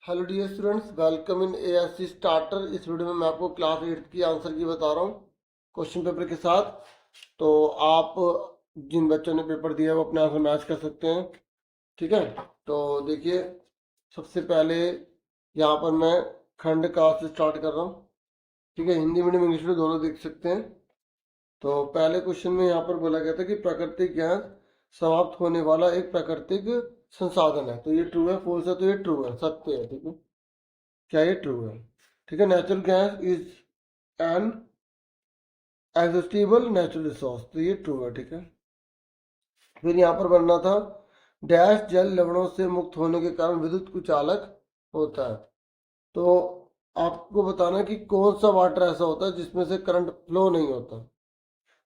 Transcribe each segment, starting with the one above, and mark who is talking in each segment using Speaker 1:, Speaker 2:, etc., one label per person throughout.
Speaker 1: Hello dear students, welcome in ASC starter. इस video में मैं आपको क्लास 8 की आंसर की बता रहा हूँ क्वेश्चन पेपर के साथ। तो आप जिन बच्चों ने पेपर दिया है वो अपने आंसर मैच कर सकते हैं। ठीक है, तो देखिए, सबसे पहले यहाँ पर मैं खंड का से स्टार्ट कर रहा हूँ। ठीक है, हिंदी मीडियम इंग्लिश में दोनों देख सकते हैं। तो पहले क्वेश्चन में यहाँ पर बोला गया था कि प्राकृतिक गैस समाप्त होने वाला एक प्राकृतिक संसाधन है। तो ये ट्रू है, फॉल्स है? तो ये ट्रू है, सत्य है। ठीक है, क्या ये ट्रू है? ठीक है, natural gas is an exhaustible natural resource. तो ये ट्रू है। ठीक है, फिर यहाँ पर बनना था डैश जल लवणों से मुक्त होने के कारण विद्युत कुचालक होता है। तो आपको बताना है कि कौन सा वाटर ऐसा होता है जिसमें से करंट फ्लो नहीं होता।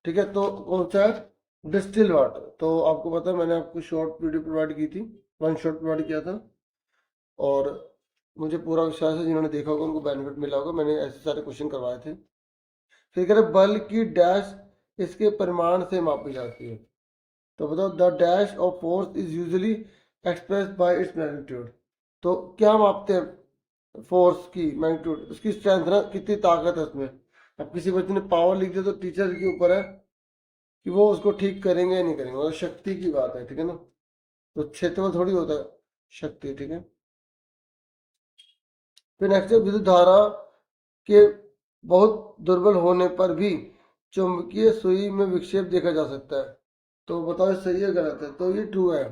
Speaker 1: ठीक है, तो कौन सा है? Distil water. तो आपको पता है, मैंने आपको शॉर्ट वीडियो प्रोवाइड की थी, वन शॉट प्रोवाइड किया था। और मुझे पूरा विश्वास है जिन्होंने देखा होगा उनको बेनिफिट मिला होगा। मैंने ऐसे सारे क्वेश्चन करवाए थे। फिर कह रहे बल की डैश इसके परिमाण से मापी जाती है। तो बताओ, the dash of force is usually express bye its magnitude. तो क्या मापते हैं फोर्स की? मैग्नीट्यूड, उसकी स्ट्रेंथ ना, कितनी ताकत है उसमें। अब किसी बच्चे ने पावर लिख दिया तो टीचर के ऊपर है कि वो उसको ठीक करेंगे या नहीं करेंगे। मतलब शक्ति की बात है। ठीक है ना, तो क्षेत्रफल थोड़ी होता है शक्ति। ठीक है, फिर नेक्स्ट है विद्युत धारा के बहुत दुर्बल होने पर भी चुंबकीय सुई में विक्षेप देखा जा सकता है। तो बताओ ये सही है गलत है? तो ये ट्रू है।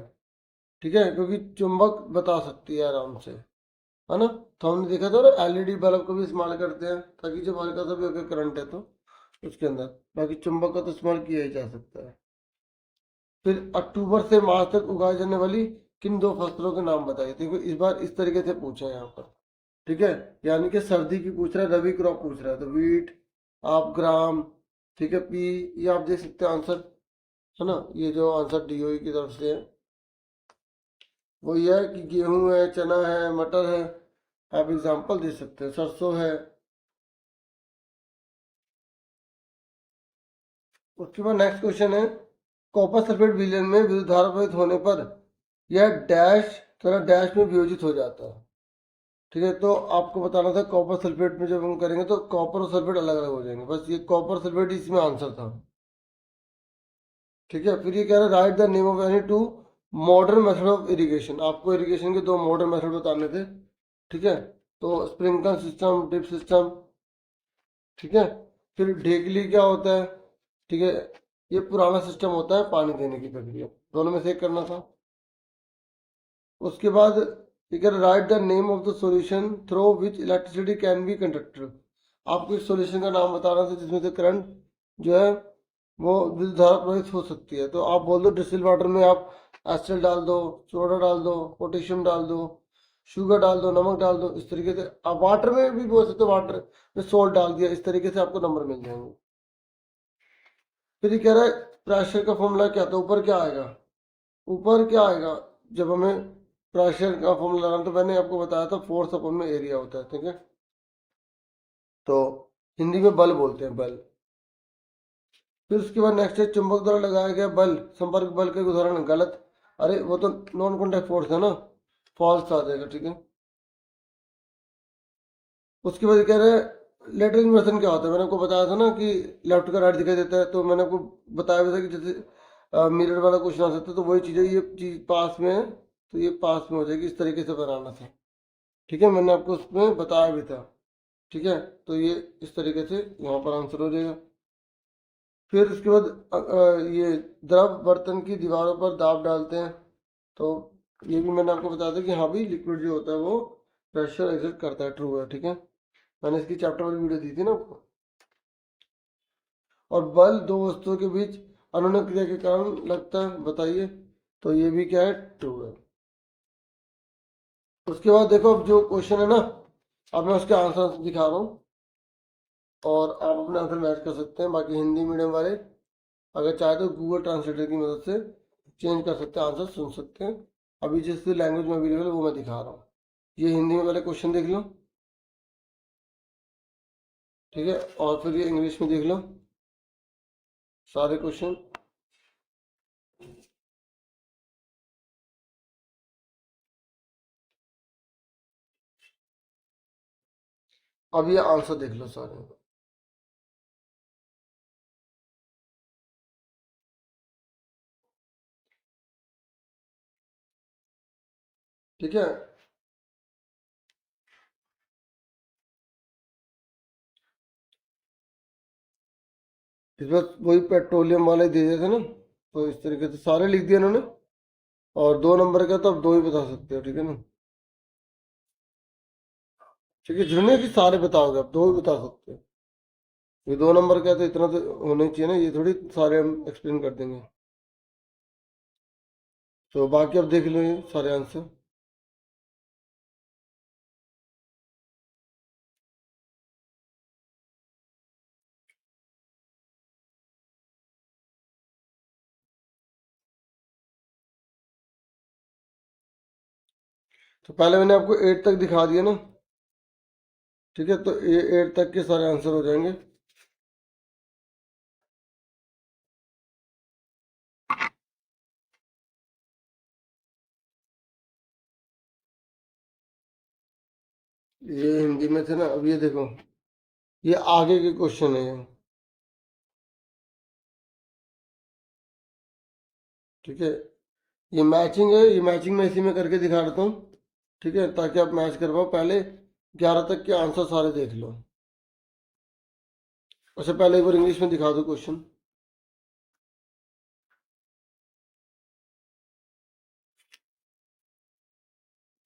Speaker 1: ठीक है, क्योंकि चुंबक बता सकती है आराम से, है ना। तो हमने देखा था ना, एलईडी बल्ब को भी इस्तेमाल करते हैं ताकि जब हल्का सा भी अगर करंट है तो उसके अंदर, बाकी चुंबक का तो इस्तेमाल किया ही जा सकता है। फिर अक्टूबर से मार्च तक उगाई जाने वाली किन दो फसलों के नाम बताइए। देखो इस बार इस तरीके से पूछा है यहाँ पर। ठीक है, यानी कि सर्दी की पूछ रहा है, रबी क्रॉप पूछ रहा है। तो वीट, आप ग्राम, ठीक है, पी, ये आप देख सकते हैं आंसर, है ना। ये जो आंसर डीओई की तरफ से है वो ये है कि गेहूं है, चना है, मटर है। आप एग्जांपल दे सकते हैं, सरसों है। उसके बाद नेक्स्ट क्वेश्चन है, कॉपर सल्फेट विलयन में विद्युत धारा प्रवाहित होने पर यह डैश तरह डैश में वियोजित हो जाता है। ठीक है, तो आपको बताना था कॉपर सल्फेट में जब हम करेंगे तो कॉपर और सल्फेट अलग अलग हो जाएंगे। बस ये कॉपर सल्फेट इसमें आंसर था। ठीक है, फिर ये कह रहा है right the name of any two modern method of irrigation. आपको इरिगेशन के दो मॉडर्न मेथड बताने थे। ठीक है, तो स्प्रिंकलर सिस्टम, ड्रिप सिस्टम। ठीक है, फिर ढेकली क्या होता है? ठीक है, ये पुराना सिस्टम होता है पानी देने की प्रक्रिया। दोनों में से एक करना था। उसके बाद ये कह रहा right the name of the solution through which electricity can be conducted. आपको इस सॉल्यूशन का नाम बताना था जिसमें से करंट जो है वो विद्युत धारा प्रवाहित हो सकती है। तो आप बोल दो डिस्टिल वाटर में आप एसिड डाल दो, सोडा डाल दो, पोटेशियम डाल दो, शुगर डाल दो, नमक डाल दो। इस तरीके से आप वाटर में भी बोल सकते हो, वाटर में सोल्ट डाल दिया। इस तरीके से आपको नंबर मिल जाएंगे। फिर ये कह रहा है प्रेशर का फॉर्मूला क्या था? ऊपर क्या आएगा? ऊपर क्या आएगा जब हमें प्रेशर का फॉर्मूला लगाना? तो मैंने आपको बताया था फोर्स अपॉन में एरिया होता है। ठीक है, तो हिंदी में बल बोलते हैं, बल। फिर उसके बाद नेक्स्ट है चुंबक द्वारा लगाया गया बल संपर्क बल का एक उदाहरण। गलत। अरे वो तो नॉन कॉन्टैक्ट फोर्स है ना, फॉल्स आ जाएगा। ठीक है, उसके बाद कह रहे हैं लेटर इन्वर्सन क्या होता है? मैंने आपको बताया था ना कि लेफ्ट का राइट दिखाई देता है। तो मैंने आपको बताया भी था कि जैसे मिरर वाला क्वेश्चन आ सकता है, तो वही चीज़ है। ये चीज़ पास में है तो ये पास में हो जाएगी। इस तरीके से बनाना था। ठीक है, मैंने आपको उसमें बताया भी था। ठीक है, तो ये इस तरीके से यहाँ पर आंसर हो जाएगा। फिर उसके बाद ये द्रव बर्तन की दीवारों पर दाब डालते हैं। तो ये भी मैंने आपको बताया था कि हाँ भी लिक्विड जो होता है वो प्रेशर एक्सर्ट करता है। ट्रू है। ठीक है, मैंने इसकी चैप्टर वाली वीडियो दी थी ना आपको। और बल दो वस्तुओं के बीच अनुनाद क्रिया के कारण लगता है, बताइए। तो ये भी क्या है? ट्रू है। उसके बाद देखो, अब जो क्वेश्चन है ना, अब मैं उसके आंसर दिखा रहा हूँ और आप अपने आंसर मैच कर सकते हैं। बाकी हिंदी मीडियम वाले अगर चाहे तो गूगल ट्रांसलेटर की मदद से चेंज कर सकते हैं, आंसर सुन सकते हैं। अभी जिस लैंग्वेज में अवेलेबल है वो मैं दिखा रहा हूँ। ये हिंदी में पहले क्वेश्चन देख लो। ठीक है, और फिर ये इंग्लिश में देख लो सारे क्वेश्चन। अब ये आंसर देख लो सारे। ठीक है, इस बार वही पेट्रोलियम वाले दे दिए थे ना, तो इस तरीके से सारे लिख दिए इन्होंने। और 2 नंबर का तो अब 2 ही बता सकते हो, ठीक है ना। ठीक है, जुड़ने की सारे बताओगे, अब 2 ही बता सकते हो। ये 2 नंबर का तो इतना तो होना ही चाहिए ना, ये थोड़ी सारे हम एक्सप्लेन कर देंगे। तो बाकी अब देख लो ये सारे आंसर। तो पहले मैंने आपको 8 तक दिखा दिया ना। ठीक है, तो ये 8 तक के सारे आंसर हो जाएंगे। ये हिंदी में थे ना, अब ये देखो, ये आगे के क्वेश्चन है ये। ठीक है, ये मैचिंग है, ये मैचिंग मैं इसी में करके दिखा देता हूँ। ठीक है, ताकि आप मैच कर पाओ। पहले 11 तक के आंसर सारे देख लो। अच्छा, पहले एक बार इंग्लिश में दिखा दो क्वेश्चन।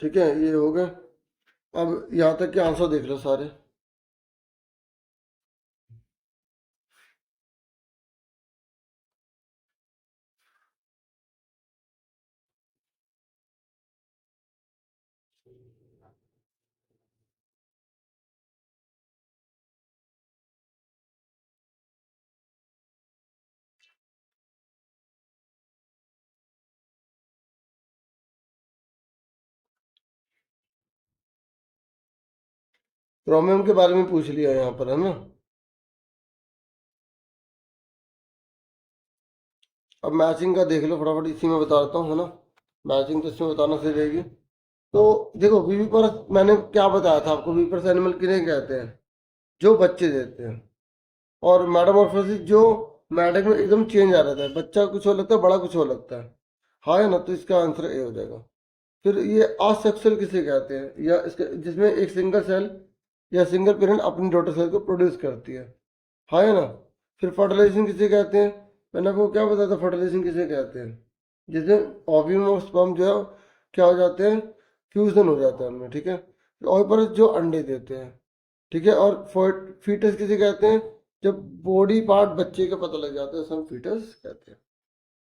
Speaker 1: ठीक है, ये हो गए। अब यहाँ तक के आंसर देख लो सारे। क्रोमियम के बारे में पूछ लिया यहाँ पर, है ना। अब मैचिंग का देख लो फटाफट, इसी में बता देता हूँ, है ना। मैचिंग तो इसमें बताना सही रहेगी। तो देखो, विविपर मैंने क्या बताया था आपको, विविपर एनिमल किन्हें कहते हैं, जो बच्चे देते हैं। और मेटामॉर्फोसिस जो मैडम में एकदम चेंज आ रहा है, बच्चा कुछ और लगता है, बड़ा कुछ और लगता है। हाँ है ना, तो इसका आंसर ए हो जाएगा। फिर ये असेक्सुअल किसे कहते हैं, या इसका जिसमें एक सिंगल सेल या सिंगल पेरेंट अपनी डॉटर सेल को प्रोड्यूस करती है। हाँ है ना। फिर फर्टिलाइजेशन किसे कहते हैं, मैंने आपको क्या बताया था फर्टिलाइजेशन किसे कहते हैं, जिसमें ओव्यूम और स्पर्म जो है क्या हो जाते हैं, फ्यूजन हो जाता है उनमें। ठीक है, और पर जो अंडे देते हैं। ठीक है, और फीटस किसे कहते हैं, जब बॉडी पार्ट बच्चे का पता लग जाता है, उसे हम फीटस कहते हैं।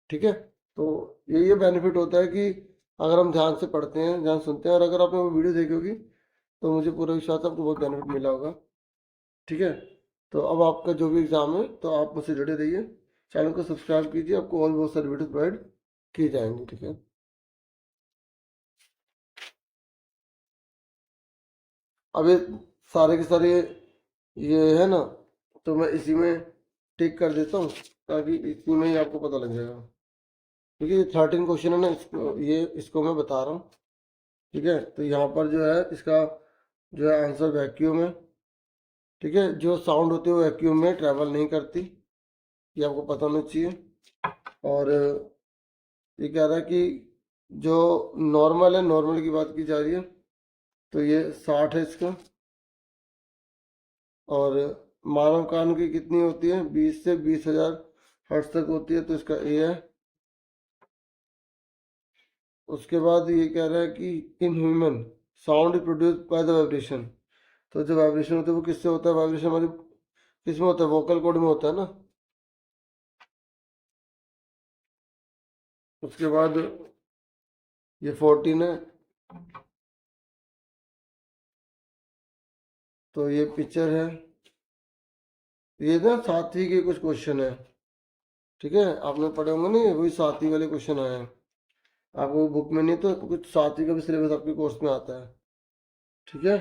Speaker 1: ठीक है, तो ये बेनिफिट होता है कि अगर हम ध्यान से पढ़ते हैं, ध्यान सुनते हैं, और अगर आपने वो वीडियो देखी होगी, तो मुझे पूरा विश्वास है आपको बहुत बेनिफिट मिला होगा। ठीक है, तो अब आपका जो भी एग्ज़ाम है, तो आप मुझसे जुड़े रहिए, चैनल को सब्सक्राइब कीजिए, आपको और बहुत सारी वीडियो प्रोवाइड की जाएंगी। ठीक है, अब ये सारे के सारे ये है ना, तो मैं इसी में टिक कर देता हूँ, ताकि इसी में ही आपको पता लग जाएगा। क्योंकि ये 13 क्वेश्चन है ना, इसको मैं बता रहा हूँ। ठीक है, तो यहाँ पर जो है इसका जो है आंसर वैक्यूम है। ठीक है, जो साउंड होती है वो वैक्यूम में ट्रैवल नहीं करती, ये आपको पता होना चाहिए। और ये कह रहा है कि जो नॉर्मल है, नॉर्मल की बात की जा रही है, तो ये 60 है इसका। और मानव कान की कितनी होती है, 20 से 20,000 हर्ट्ज तक होती है, तो इसका ए है। उसके बाद ये कह रहा है कि in human sound produce by the vibration. तो जो वाइब्रेशन होता है वो किससे होता है, वाइब्रेशन हमारी किस में होता है, वोकल कॉर्ड में होता है ना। उसके बाद ये 14 है, तो ये पिक्चर है। ये ना साथी के कुछ क्वेश्चन है। ठीक है, आपने पढ़े होंगे ना, वही साथी वाले क्वेश्चन आए हैं। आपको बुक में नहीं तो कुछ साथी का भी सिलेबस आपके कोर्स में आता है। ठीक है,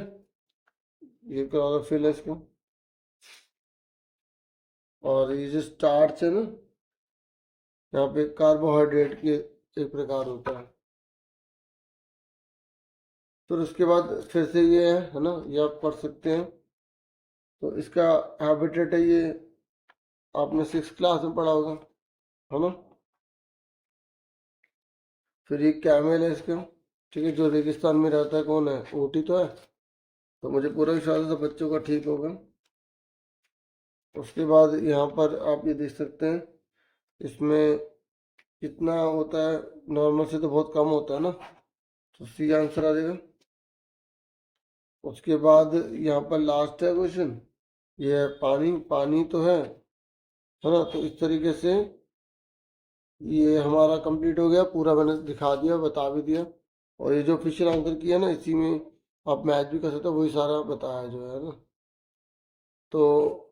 Speaker 1: ये करा फिल है इसको। और ये जो स्टार्च है ना, यहाँ पे कार्बोहाइड्रेट के एक प्रकार होता है। फिर उसके बाद फिर से ये है ना, ये आप पढ़ सकते हैं। तो इसका हैबिटेट है ये, आपने 6 क्लास में पढ़ा होगा, है ना। फिर ये कैमल है इसका, ठीक है, जो रेगिस्तान में रहता है, कौन है, ऊँटी तो है। तो मुझे पूरा विश्वास है सब बच्चों का ठीक होगा। उसके बाद यहाँ पर आप ये देख सकते हैं, इसमें कितना होता है, नॉर्मल से तो बहुत कम होता है ना, तो सी आंसर आ जाएगा। उसके बाद यहाँ पर लास्ट है क्वेश्चन, ये है पानी, पानी तो है ना। तो इस तरीके से ये हमारा कंप्लीट हो गया पूरा, मैंने दिखा दिया, बता भी दिया। और ये जो ऑफिशियल आंसर किया ना, इसी में आप मैच भी कर सकते हो, वही सारा बताया जो है ना। तो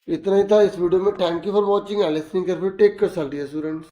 Speaker 1: इतना ही था इस वीडियो में। Thank you for watching and listening carefully. Take care students.